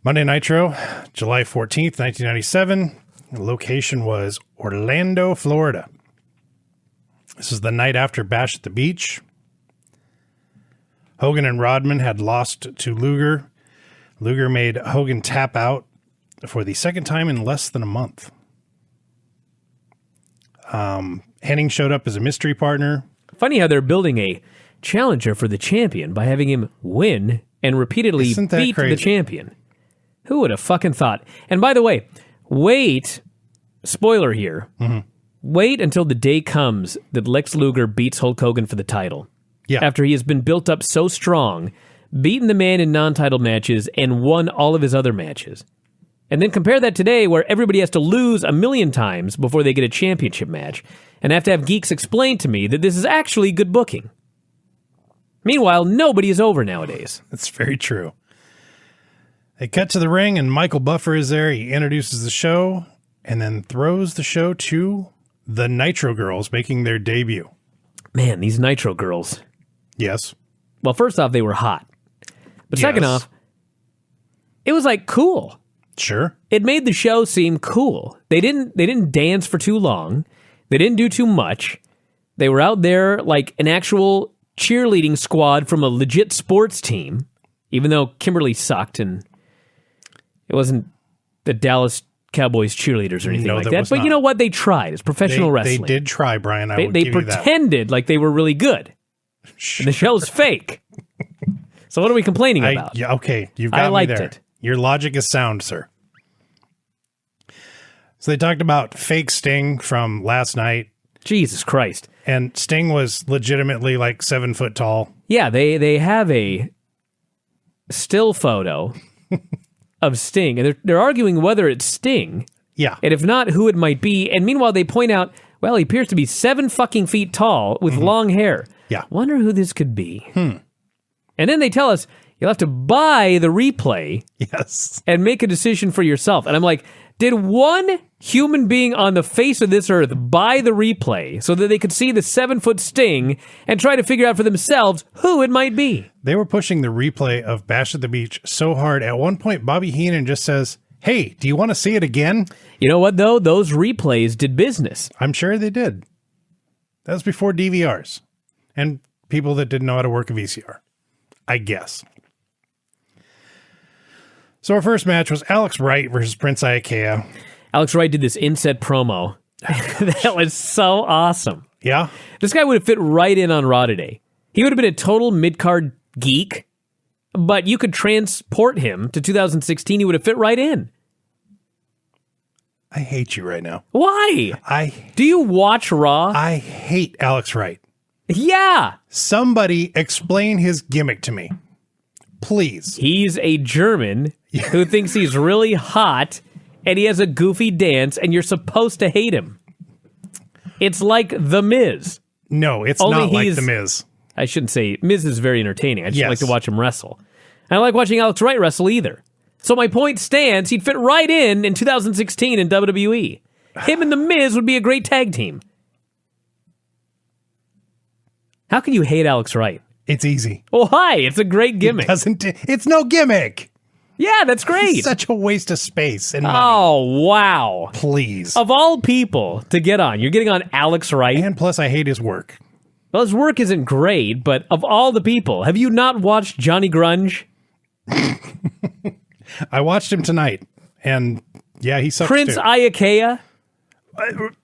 Monday Nitro, July 14th, 1997. The location was Orlando, Florida. This is the night after Bash at the Beach. Hogan and Rodman had lost to Luger. Luger made Hogan tap out for the second time in less than a month. Hennig showed up as a mystery partner. Funny how they're building a challenger for the champion by having him win and repeatedly beat the champion. Who would have fucking thought? And by the way, wait, spoiler here, wait until the day comes that Lex Luger beats Hulk Hogan for the title. Yeah. After he has been built up so strong, beaten the man in non-title matches, and won all of his other matches. And then compare that today where everybody has to lose 1,000,000 times before they get a championship match, and have to have geeks explain to me that this is actually good booking. Meanwhile, nobody is over nowadays. That's very true. They cut to the ring, and Michael Buffer is there. He introduces the show, and then throws the show to the Nitro Girls, making their debut. Man, these Nitro girls. Yes. Well, first off, they were hot. But second off, it was like cool. Sure. It made the show seem cool. They didn't dance for too long. They didn't do too much. They were out there like an actual cheerleading squad from a legit sports team, even though Kimberly sucked and it wasn't the Dallas Cowboys cheerleaders or anything like that. But you know what? They tried. It's professional wrestling. They did try, Brian. They pretended like they were really good. And the show's fake. So what are we complaining about? Yeah, okay, you've got me there. I liked it. Your logic is sound, sir. So they talked about fake Sting from last night. Jesus Christ. And Sting was legitimately like 7 foot tall. Yeah, they have a still photo of Sting, and they're arguing whether it's Sting. Yeah. And if not, who it might be. And meanwhile, they point out, well, he appears to be 7 fucking feet tall with long hair. Yeah. Wonder who this could be. And then they tell us, you'll have to buy the replay and make a decision for yourself. And I'm like, did one human being on the face of this earth buy the replay so that they could see the 7-foot Sting and try to figure out for themselves who it might be? They were pushing the replay of Bash at the Beach so hard. At one point, Bobby Heenan just says, hey, do you want to see it again? You know what, though? Those replays did business. I'm sure they did. That was before DVRs and people that didn't know how to work a VCR, I guess. So our first match was Alex Wright versus Prince Iaukea. Alex Wright did this inset promo. That was so awesome. Yeah? This guy would have fit right in on Raw today. He would have been a total mid-card geek, but you could transport him to 2016. He would have fit right in. I hate you right now. Why? Do you watch Raw? I hate Alex Wright. Yeah. Somebody explain his gimmick to me. Please. He's a German who thinks he's really hot, and he has a goofy dance, and you're supposed to hate him. It's like The Miz. No, it's not like The Miz. I shouldn't say, Miz is very entertaining. I just like to watch him wrestle. I don't like watching Alex Wright wrestle either. So my point stands, he'd fit right in 2016 in WWE. Him and The Miz would be a great tag team. How can you hate Alex Wright? It's easy. Well, hi, it's a great gimmick. It's no gimmick. Yeah, that's great. It's such a waste of space and money. Oh, wow. Please. Of all people to get on, you're getting on Alex Wright. And plus, I hate his work. Well, his work isn't great, but of all the people, have you not watched Johnny Grunge? I watched him tonight, and yeah, he sucks Prince too. Iaukea?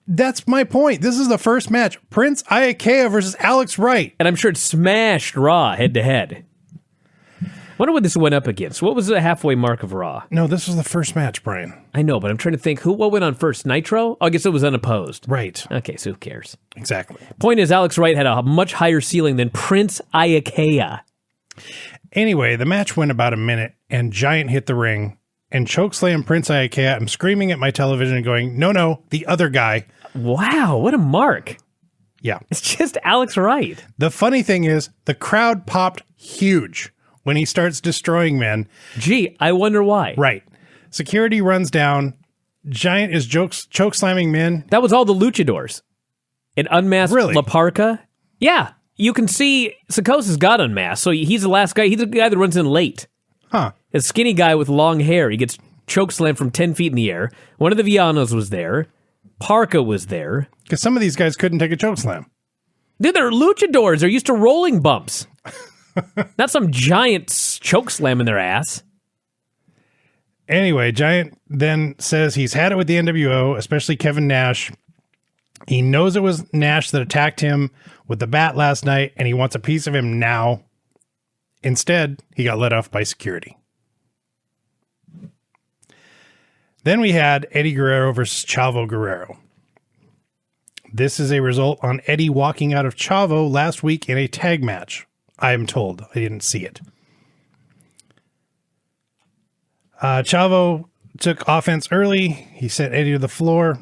That's my point. This is the first match. Prince Iaukea versus Alex Wright. And I'm sure it smashed Raw head-to-head. Wonder what this went up against. What was the halfway mark of Raw? No, this was the first match, Brian. I know, but I'm trying to think. What went on first? Nitro? Oh, I guess it was unopposed. Right. Okay, so who cares? Exactly. Point is, Alex Wright had a much higher ceiling than Prince Iaukea. Anyway, the match went about a minute, and Giant hit the ring and chokeslammed Prince Iaukea. I'm screaming at my television and going, no, the other guy. Wow, what a mark. Yeah. It's just Alex Wright. The funny thing is, the crowd popped huge when he starts destroying men. Gee, I wonder why. Right. Security runs down. Giant is chokeslamming men. That was all the luchadors. It unmasked La Parka. Yeah. You can see Sikosa's got unmasked, so he's the last guy. He's the guy that runs in late. Huh. A skinny guy with long hair. He gets chokeslammed from 10 feet in the air. One of the Villanos was there. Parka was there. Because some of these guys couldn't take a chokeslam. Dude, they're luchadors. They're used to rolling bumps. Not some giant chokeslam in their ass. Anyway, Giant then says he's had it with the NWO, especially Kevin Nash. He knows it was Nash that attacked him with the bat last night, and he wants a piece of him now. Instead, he got let off by security. Then we had Eddie Guerrero versus Chavo Guerrero. This is a result on Eddie walking out of Chavo last week in a tag match. I am told. I didn't see it. Chavo took offense early. He sent Eddie to the floor.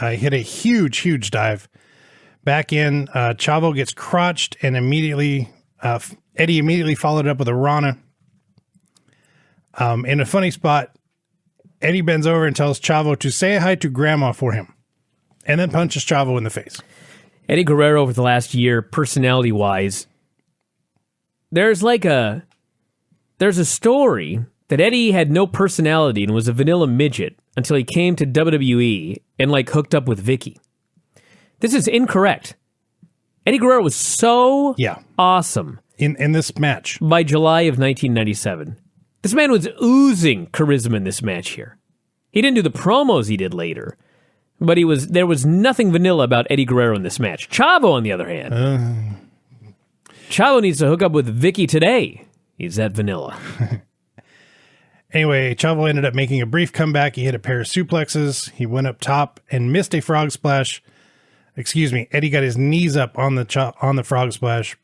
He hit a huge dive. Back in, Chavo gets crotched, and Eddie immediately followed it up with a Rana. In a funny spot, Eddie bends over and tells Chavo to say hi to Grandma for him, and then punches Chavo in the face. Eddie Guerrero over the last year, personality-wise, there's a story that Eddie had no personality and was a vanilla midget until he came to WWE and hooked up with Vicky. This is incorrect. Eddie Guerrero was so awesome in this match by July of 1997. This man was oozing charisma in this match here. He didn't do the promos he did later, but there was nothing vanilla about Eddie Guerrero in this match. Chavo, on the other hand, Chavo needs to hook up with Vicky today. He's that vanilla. Anyway, Chavo ended up making a brief comeback. He hit a pair of suplexes. He went up top and missed a frog splash. Excuse me. Eddie got his knees up on the frog splash.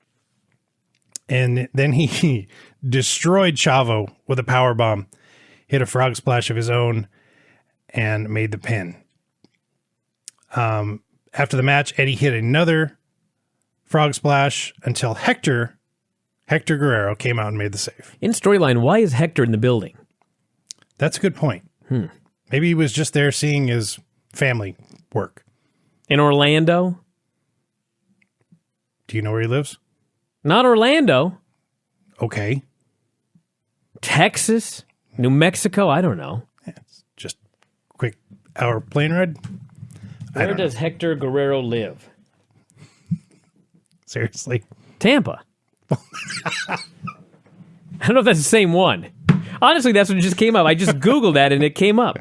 And then he destroyed Chavo with a power bomb, hit a frog splash of his own, and made the pin. After the match, Eddie hit another frog splash until Hector Guerrero came out and made the save. In storyline, why is Hector in the building? That's a good point. Maybe he was just there seeing his family work. In Orlando? Do you know where he lives? Not Orlando. Okay. Texas? New Mexico? I don't know. It's just a quick hour plane ride. Where does Hector Guerrero live? Seriously? Tampa. I don't know if that's the same one. Honestly, that's what just came up. I just Googled that and it came up.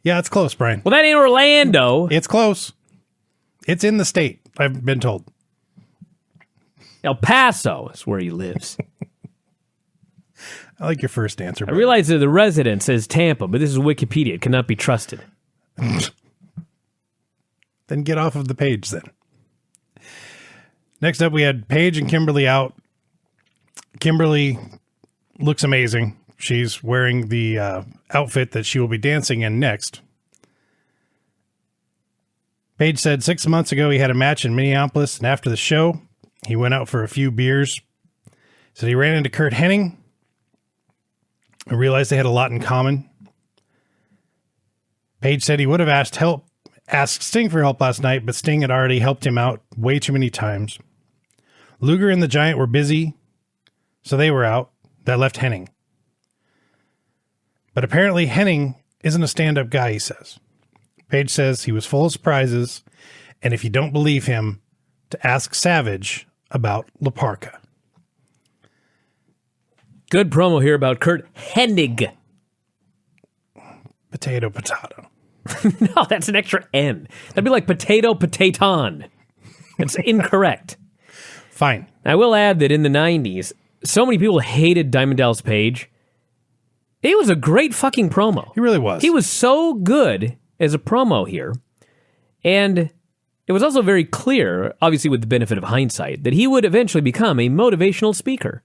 Yeah, it's close, Brian. Well, that ain't Orlando. It's close. It's in the state, I've been told. El Paso is where he lives. I like your first answer. I realize that the resident says Tampa, but this is Wikipedia. It cannot be trusted. Then get off of the page then. Next up, we had Paige and Kimberly out. Kimberly looks amazing. She's wearing the outfit that she will be dancing in next. Paige said 6 months ago he had a match in Minneapolis, and after the show, he went out for a few beers. Said he ran into Kurt Hennig and realized they had a lot in common. Paige said he would have asked Sting for help last night, but Sting had already helped him out way too many times. Luger and the Giant were busy, so they were out. That left Hennig. But apparently Hennig isn't a stand-up guy, he says. Paige says he was full of surprises, and if you don't believe him, to ask Savage about La Parka. Good promo here about Kurt Hennig. Potato. No, that's an extra N. That'd be like potaton. It's incorrect. Fine. I will add that in the 90s, so many people hated Diamond Dallas Page. It was a great fucking promo. He really was. He was so good as a promo here. And it was also very clear, obviously with the benefit of hindsight, that he would eventually become a motivational speaker.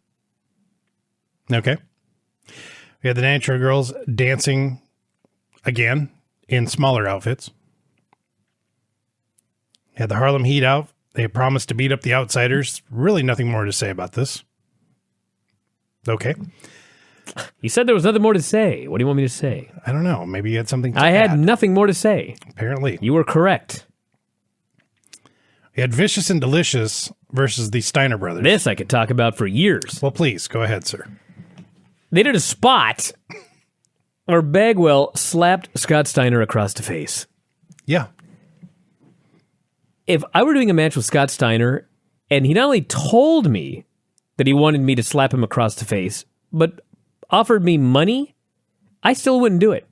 Okay. We had the Nitro girls dancing again in smaller outfits. We had the Harlem Heat out. They had promised to beat up the Outsiders. Really nothing more to say about this. Okay. You said there was nothing more to say. What do you want me to say? I don't know. Maybe you had something to I add. had nothing more to say. Apparently. You were correct. We had Vicious and Delicious versus the Steiner brothers. This I could talk about for years. Well, please, go ahead, sir. They did a spot where Bagwell slapped Scott Steiner across the face. Yeah. If I were doing a match with Scott Steiner, and he not only told me that he wanted me to slap him across the face, but offered me money, I still wouldn't do it.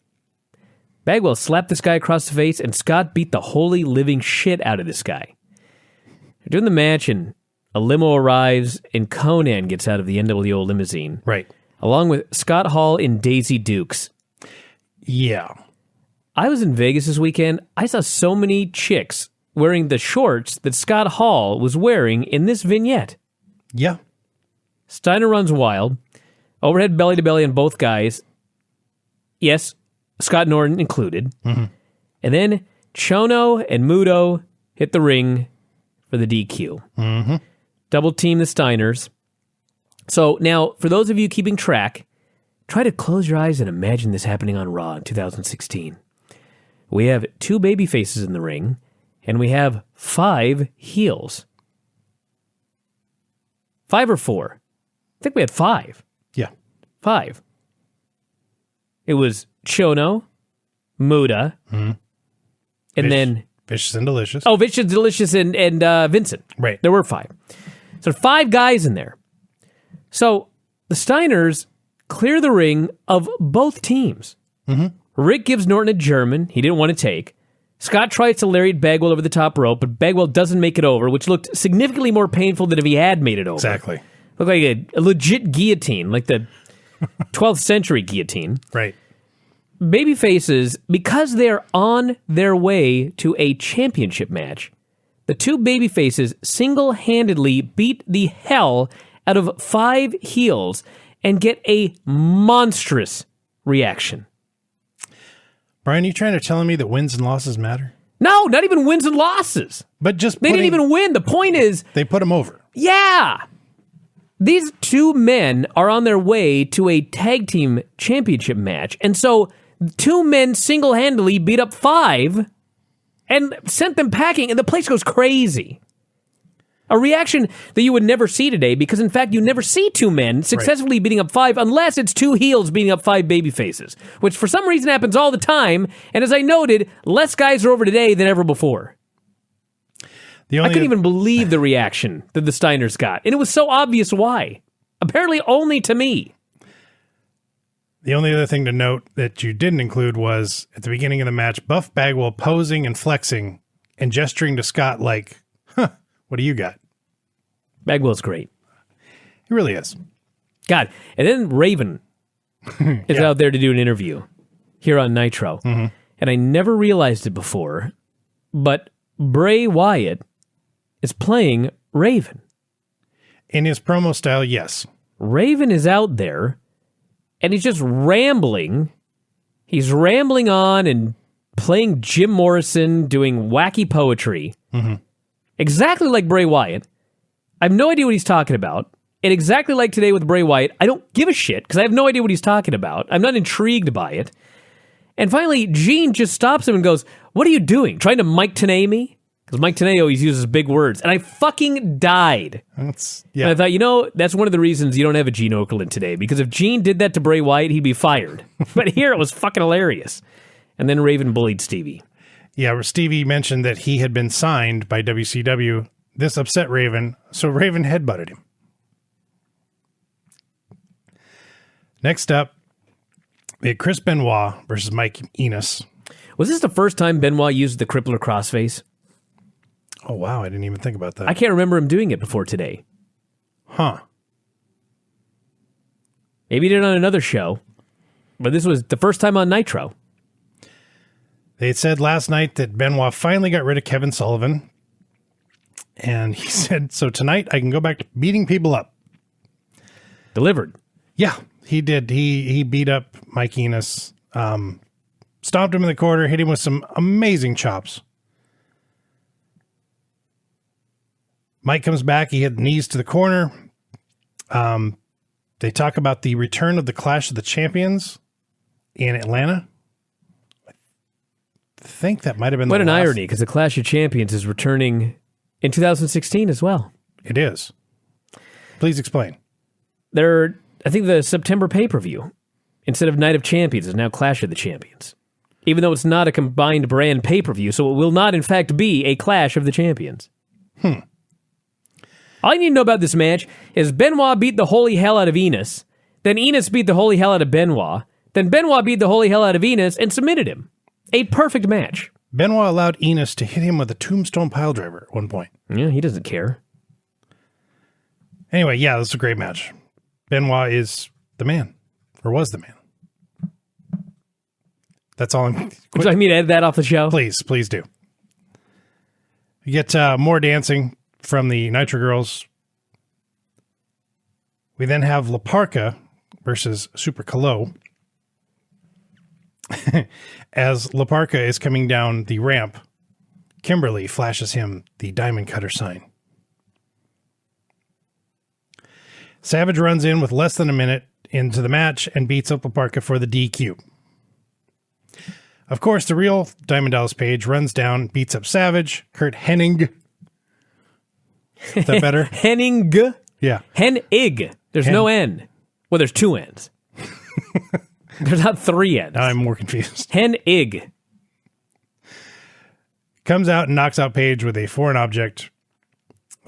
Bagwell slapped this guy across the face, and Scott beat the holy living shit out of this guy. They're doing the match, and a limo arrives, and Conan gets out of the NWO limousine. Right. Along with Scott Hall and Daisy Dukes. Yeah. I was in Vegas this weekend. I saw so many chicks wearing the shorts that Scott Hall was wearing in this vignette. Yeah. Steiner runs wild. Overhead belly to belly on both guys. Yes, Scott Norton included. Mm-hmm. And then Chono and Muta hit the ring for the DQ. Mm-hmm. Double team the Steiners. So now, for those of you keeping track, try to close your eyes and imagine this happening on Raw in 2016. We have 2 baby faces in the ring, and we have 5 heels. 5 or 4? I think we had 5. Yeah. 5. It was Chono, Muta, and then... Vicious and Delicious. Oh, Vicious, Delicious, and Vincent. Right. There were 5. So 5 guys in there. So the Steiners clear the ring of both teams. Mm-hmm. Rick gives Norton a German he didn't want to take. Scott tries to lariat Bagwell over the top rope, but Bagwell doesn't make it over, which looked significantly more painful than if he had made it over. Exactly. Looked like a legit guillotine, like the 12th century guillotine. Right. Babyfaces, because they're on their way to a championship match, the 2 babyfaces single-handedly beat the hell out of 5 heels and get a monstrous reaction. Brian, you trying to tell me that wins and losses matter? No, not even wins and losses. But just They didn't even win. The point is... They put them over. Yeah! These 2 men are on their way to a tag team championship match, and so 2 men single-handedly beat up 5 and sent them packing, and the place goes crazy. A reaction that you would never see today, because in fact you never see 2 men successfully beating up 5 unless it's 2 heels beating up 5 babyfaces, which for some reason happens all the time, and as I noted, less guys are over today than ever before. I couldn't even believe the reaction that the Steiners got, and it was so obvious why. Apparently only to me. The only other thing to note that you didn't include was, at the beginning of the match, Buff Bagwell posing and flexing and gesturing to Scott like, huh, what do you got? Bagwell's great. He really is. God, and then Raven is out there to do an interview here on Nitro. Mm-hmm. And I never realized it before, but Bray Wyatt is playing Raven. In his promo style, yes. Raven is out there, and he's just rambling. He's rambling on and playing Jim Morrison, doing wacky poetry. Mm-hmm. Exactly like Bray Wyatt. I have no idea what he's talking about. And exactly like today with Bray Wyatt, I don't give a shit because I have no idea what he's talking about. I'm not intrigued by it. And finally, Gene just stops him and goes, "What are you doing? Trying to Mike Tenay me?" Because Mike Tenay always uses big words. And I fucking died. And I thought, that's one of the reasons you don't have a Gene Okerlund today. Because if Gene did that to Bray Wyatt, he'd be fired. But here it was fucking hilarious. And then Raven bullied Stevie. Yeah, Stevie mentioned that he had been signed by WCW. This upset Raven, so Raven headbutted him. Next up, we had Chris Benoit versus Mike Enus. Was this the first time Benoit used the crippler crossface? Oh, wow, I didn't even think about that. I can't remember him doing it before today. Huh. Maybe he did it on another show, but this was the first time on Nitro. They had said last night that Benoit finally got rid of Kevin Sullivan. And he said, so tonight I can go back to beating people up. Delivered. Yeah, he did. He beat up Mike Enus, stomped him in the corner, hit him with some amazing chops. Mike comes back. He hit knees to the corner. They talk about the return of the Clash of the Champions in Atlanta. I think that might have been what an irony, because the Clash of Champions is returning in 2016 as well. It is. Please explain. They're I think the September pay-per-view, instead of Night of Champions, is now Clash of the Champions. Even though it's not a combined brand pay-per-view, so it will not, in fact, be a Clash of the Champions. All you need to know about this match is Benoit beat the holy hell out of Enus, then Enus beat the holy hell out of Benoit, then Benoit beat the holy hell out of Enus and submitted him. A perfect match. Benoit allowed Enus to hit him with a tombstone piledriver at one point. Yeah, he doesn't care. Anyway, yeah, this is a great match. Benoit is the man, or was the man. That's all I'm... Would you like me to edit that off the show? Please do. You get more dancing from the Nitro girls. We then have Parka versus Super Calo. As Parka is coming down the ramp, Kimberly flashes him the diamond cutter sign. Savage runs in with less than a minute into the match and beats up Parka for the DQ. Of course, the real Diamond Dallas Page runs down, beats up Savage, Kurt Hennig. Is that better? Hennig? Yeah. Hennig. There's no N. Well, there's 2 N's. There's not 3 N's. I'm more confused. Hennig. Comes out and knocks out Page with a foreign object.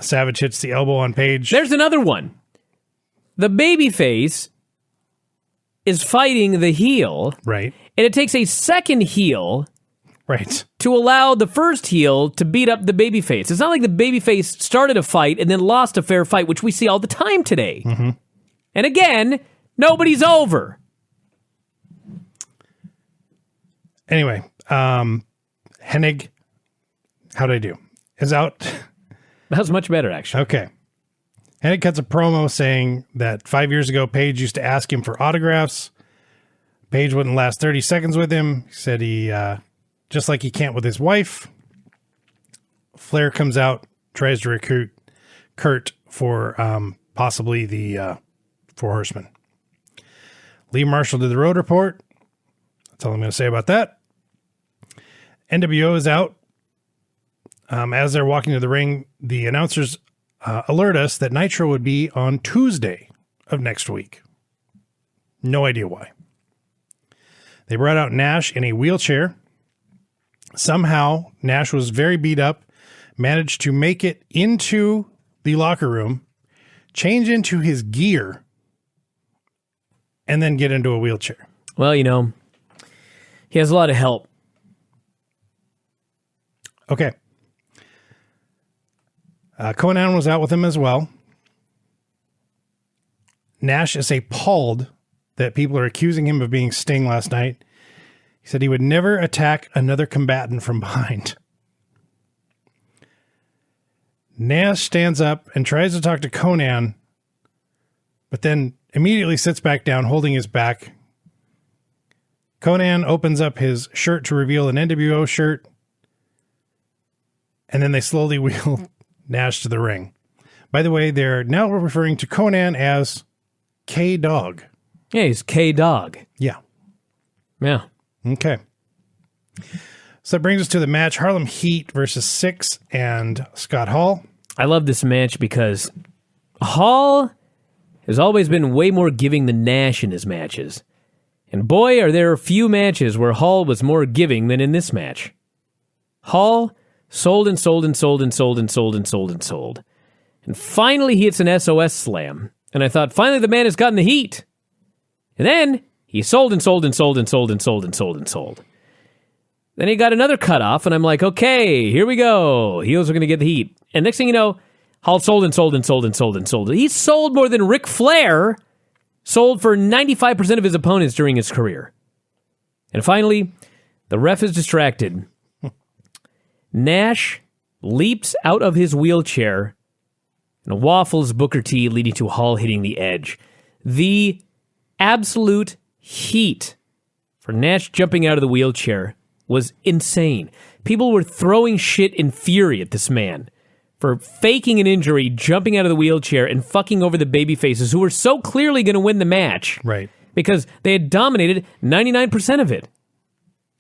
Savage hits the elbow on Page. There's another one. The babyface is fighting the heel. Right. And it takes a second heel Right. to allow the first heel to beat up the babyface. It's not like the babyface started a fight and then lost a fair fight, which we see all the time today. Mm-hmm. And again, nobody's over. Anyway, Hennig, how'd I do? Is out. That was much better, actually. Okay. Hennig cuts a promo saying that 5 years ago, Page used to ask him for autographs. Page wouldn't last 30 seconds with him. He said he, just like he can't with his wife. Flair comes out, tries to recruit Kurt for possibly the Four Horsemen. Lee Marshall did the road report. That's all I'm going to say about that. NWO is out. As they're walking to the ring, the announcers alert us that Nitro would be on Tuesday of next week. No idea why. They brought out Nash in a wheelchair. Somehow, Nash was very beat up, managed to make it into the locker room, change into his gear, and then get into a wheelchair. Well, you know, he has a lot of help. Okay. Conan was out with him as well. Nash is appalled that people are accusing him of being Sting last night. He said he would never attack another combatant from behind. Nash stands up and tries to talk to Conan, but then immediately sits back down, holding his back. Conan opens up his shirt to reveal an NWO shirt, and then they slowly wheel Nash to the ring. By the way, they're now referring to Conan as K-Dog. Yeah, he's K-Dog. Yeah. Yeah. Okay. So that brings us to the match, Harlem Heat versus Six and Scott Hall. I love this match because Hall has always been way more giving than Nash in his matches. And boy, are there a few matches where Hall was more giving than in this match. Hall sold and sold and sold and sold and sold and sold and sold. And finally he hits an SOS slam. And I thought, finally the man has gotten the heat. And then he sold and sold and sold and sold and sold and sold and sold. Then he got another cutoff, and I'm like, okay, here we go. Heels are going to get the heat. And next thing you know, Hall sold and sold and sold and sold and sold. He sold more than Ric Flair sold for 95% of his opponents during his career. And finally, the ref is distracted. Nash leaps out of his wheelchair and waffles Booker T, leading to Hall hitting the edge. The absolute heat for Nash jumping out of the wheelchair was insane. People were throwing shit in fury at this man for faking an injury, jumping out of the wheelchair, and fucking over the babyfaces who were so clearly going to win the match. Right. Because they had dominated 99% of it.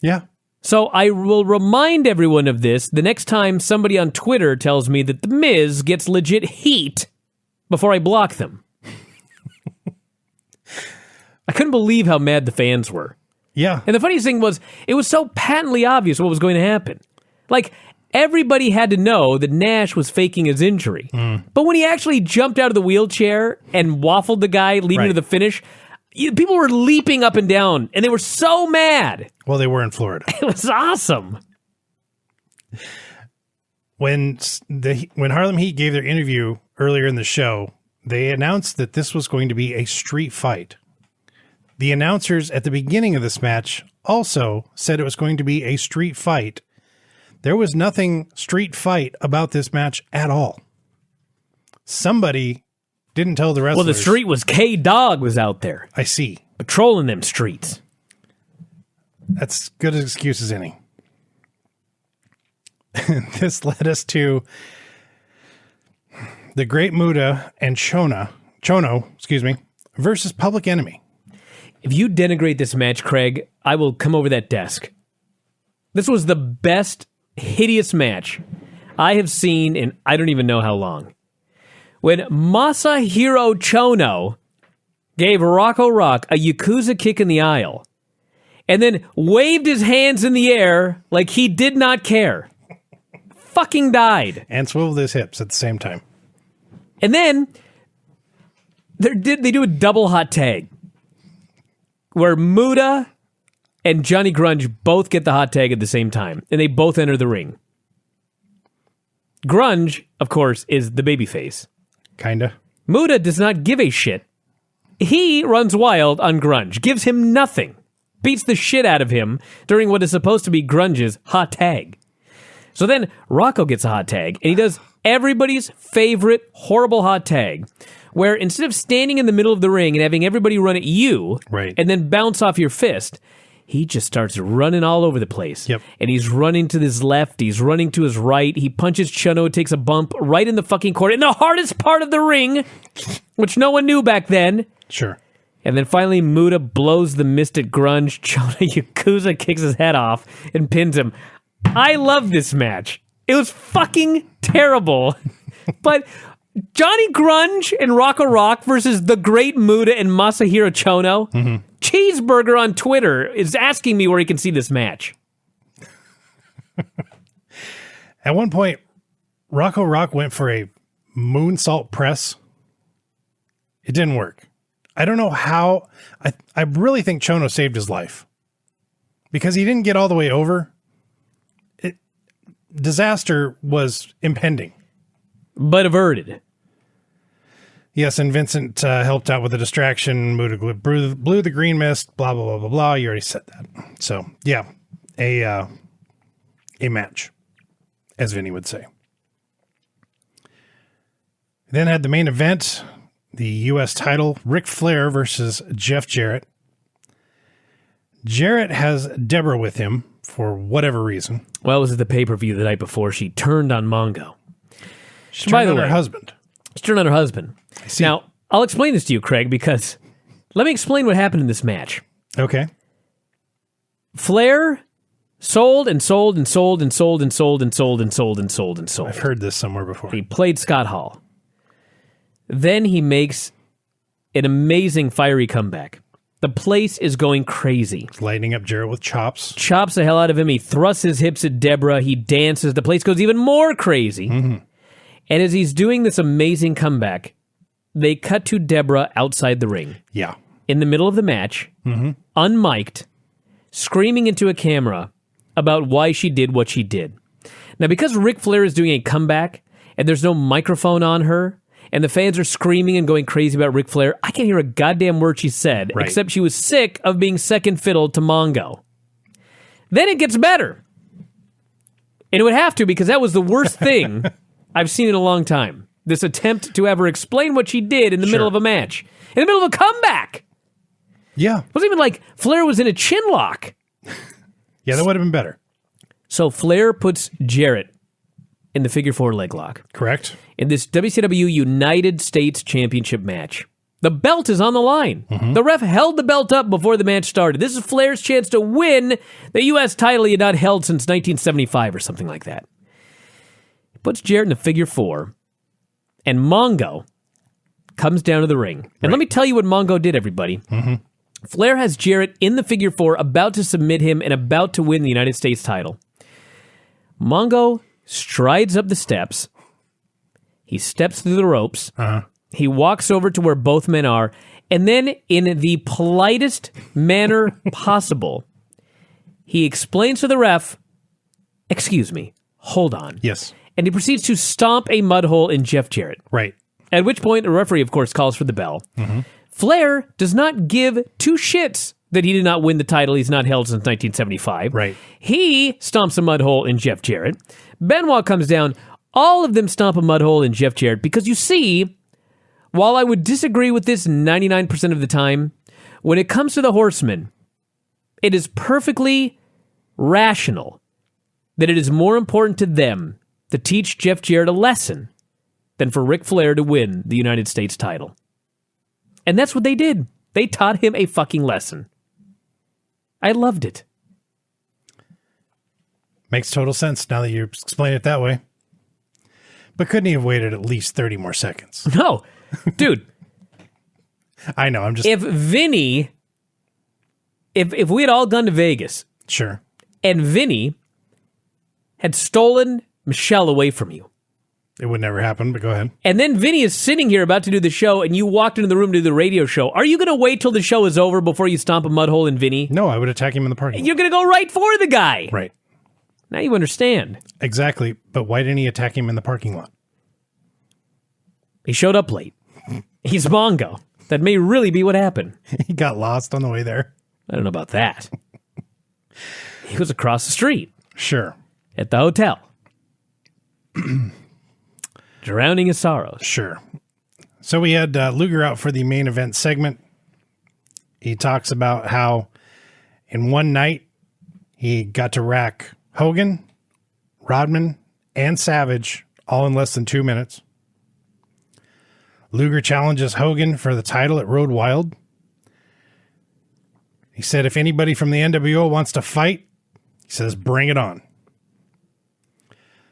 Yeah. So I will remind everyone of this the next time somebody on Twitter tells me that The Miz gets legit heat before I block them. I couldn't believe how mad the fans were. Yeah. And the funniest thing was, it was so patently obvious what was going to happen. Like, everybody had to know that Nash was faking his injury. But when he actually jumped out of the wheelchair and waffled the guy leading to the finish, people were leaping up and down, and they were so mad. Well, they were in Florida. It was awesome. When Harlem Heat gave their interview earlier in the show, they announced that this was going to be a street fight. The announcers at the beginning of this match also said it was going to be a street fight. There was nothing street fight about this match at all. Somebody didn't tell the wrestlers. Well, the street was K-Dog was out there. I see. Patrolling them streets. That's good as excuse as any. This led us to the Great Muta and Chono, versus Public Enemy. If you denigrate this match, Craig, I will come over that desk. This was the best, hideous match I have seen in I don't even know how long. When Masahiro Chono gave Rocco Rock a Yakuza kick in the aisle and then waved his hands in the air like he did not care. Fucking died. And swiveled his hips at the same time. And then they do a double hot tag where Muta and Johnny Grunge both get the hot tag at the same time, and they both enter the ring. Grunge, of course, is the babyface. Kinda. Muta does not give a shit. He runs wild on Grunge, gives him nothing, beats the shit out of him during what is supposed to be Grunge's hot tag. So then Rocco gets a hot tag, and he does everybody's favorite horrible hot tag, where instead of standing in the middle of the ring and having everybody run at you and then bounce off your fist, he just starts running all over the place. Yep. And he's running to his left, he's running to his right, he punches Chono, takes a bump right in the fucking corner, in the hardest part of the ring, which no one knew back then. Sure. And then finally Muta blows the mist at Grunge, Chono Yakuza kicks his head off and pins him. I love this match. It was fucking terrible. But Johnny Grunge and Rocco Rock versus the Great Muta and Masahiro Chono. Cheeseburger on Twitter is asking me where he can see this match. At one point, Rocco Rock went for a moonsault press. It didn't work. I don't know how. I really think Chono saved his life because he didn't get all the way over. Disaster was impending. But averted. Yes, and Vincent helped out with the distraction. Muta blew the green mist, blah, blah, blah, blah, blah. You already said that. So, yeah, a match, as Vinny would say. Then had the main event, the U.S. title, Ric Flair versus Jeff Jarrett. Jarrett has Deborah with him for whatever reason. Well, it was at the pay-per-view the night before. She turned on Mongo. She turned on her husband. She turned on her husband. Now, I'll explain this to you, Craig, because let me explain what happened in this match. Okay. Flair sold and sold and sold and sold and sold and sold and sold and sold and sold. I've heard this somewhere before. He played Scott Hall. Then he makes an amazing fiery comeback. The place is going crazy. He's lighting up Jarrett with chops. Chops the hell out of him. He thrusts his hips at Deborah. He dances. The place goes even more crazy. And as he's doing this amazing comeback, they cut to Deborah outside the ring. Yeah. In the middle of the match, unmiked, screaming into a camera about why she did what she did. Now, because Ric Flair is doing a comeback, and there's no microphone on her, and the fans are screaming and going crazy about Ric Flair, I can't hear a goddamn word she said, except she was sick of being second fiddle to Mongo. Then it gets better. And it would have to, because that was the worst thing I've seen in a long time. This attempt to have her explain what she did in the middle of a match. In the middle of a comeback. Yeah. It wasn't even like Flair was in a chin lock. Yeah, that would have been better. So Flair puts Jarrett in the figure four leg lock. Correct. In this WCW United States Championship match. The belt is on the line. The ref held the belt up before the match started. This is Flair's chance to win the U.S. title he had not held since 1975 or something like that. He puts Jarrett in the figure four, and Mongo comes down to the ring. And let me tell you what Mongo did, everybody. Flair has Jarrett in the figure four, about to submit him and about to win the United States title. Mongo strides up the steps. He steps through the ropes. He walks over to where both men are. And then, in the politest manner possible, he explains to the ref, "Excuse me, hold on." Yes. And he proceeds to stomp a mud hole in Jeff Jarrett. Right. At which point, the referee, of course, calls for the bell. Flair does not give two shits that he did not win the title. He's not held since 1975. Right. He stomps a mud hole in Jeff Jarrett. Benoit comes down. All of them stomp a mud hole in Jeff Jarrett because, you see, while I would disagree with this 99% of the time, when it comes to the Horsemen, it is perfectly rational that it is more important to them to teach Jeff Jarrett a lesson than for Ric Flair to win the United States title. And that's what they did. They taught him a fucking lesson. I loved it. Makes total sense now that you explain it that way. But couldn't he have waited at least 30 more seconds? No. Dude. I know, I'm just... If Vinny... If we had all gone to Vegas... Sure. And Vinny had stolen Michelle away from you. It would never happen, but go ahead. And then Vinny is sitting here about to do the show, and you walked into the room to do the radio show. Are you going to wait till the show is over before you stomp a mud hole in Vinny? No, I would attack him in the parking lot. You're going to go right for the guy. Right. Now you understand. Exactly, but why didn't he attack him in the parking lot? He showed up late. He's Mongo. That may really be what happened. He got lost on the way there. I don't know about that. He was across the street. Sure. At the hotel. Drowning his sorrows. Sure. So we had Luger out for the main event segment. He talks about how in one night he got to rack Hogan, Rodman, and Savage all in less than 2 minutes. Luger challenges Hogan for the title at Road Wild. He said if anybody from the NWO wants to fight, he says bring it on.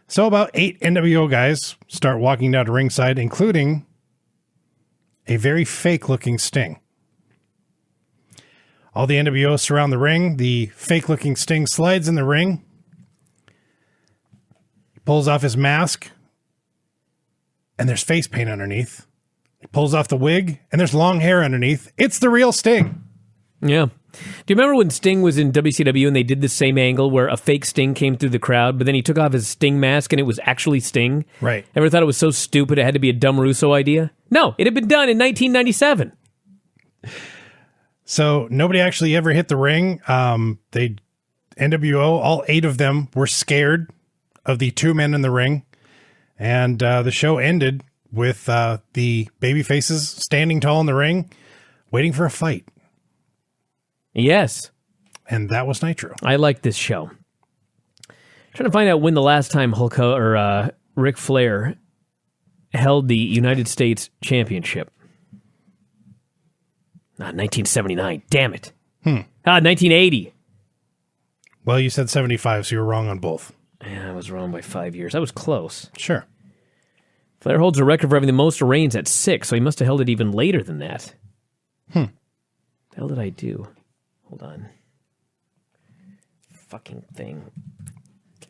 So about 8 NWO guys start walking down to ringside, including a very fake-looking Sting. All the NWO surround the ring. The fake-looking Sting slides in the ring. He pulls off his mask, and there's face paint underneath. He pulls off the wig, and there's long hair underneath. It's the real Sting. Yeah. Do you remember when Sting was in WCW and they did the same angle where a fake Sting came through the crowd, but then he took off his Sting mask and it was actually Sting? Right. Ever thought it was so stupid it had to be a dumb Russo idea? No, it had been done in 1997. So nobody actually ever hit the ring. NWO, all 8 of them were scared of the 2 men in the ring. And the show ended with the babyfaces standing tall in the ring, waiting for a fight. Yes. And that was Nitro. I like this show. Trying to find out when the last time Ric Flair held the United States Championship. 1979. Damn it. 1980. Well, you said 75, so you were wrong on both. Yeah, I was wrong by 5 years. I was close. Sure. Flair holds a record for having the most reigns at 6, so he must have held it even later than that. The hell did I do? Hold on. Fucking thing.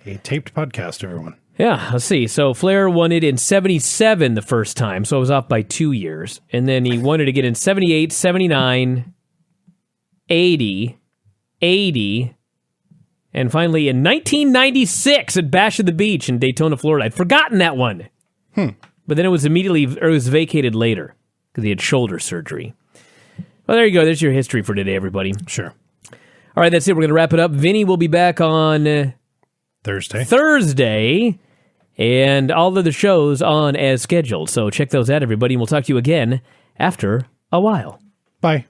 A taped podcast, everyone. Yeah, let's see. So Flair won it in 77 the first time, so I was off by 2 years. And then he won it again in 78, 79, 80, 80, and finally in 1996 at Bash at the Beach in Daytona, Florida. I'd forgotten that one. But then it was vacated later because he had shoulder surgery. Well, there you go. There's your history for today, everybody. Sure. All right, that's it. We're going to wrap it up. Vinny will be back on Thursday, and all of the shows on as scheduled. So check those out, everybody, and we'll talk to you again after a while. Bye.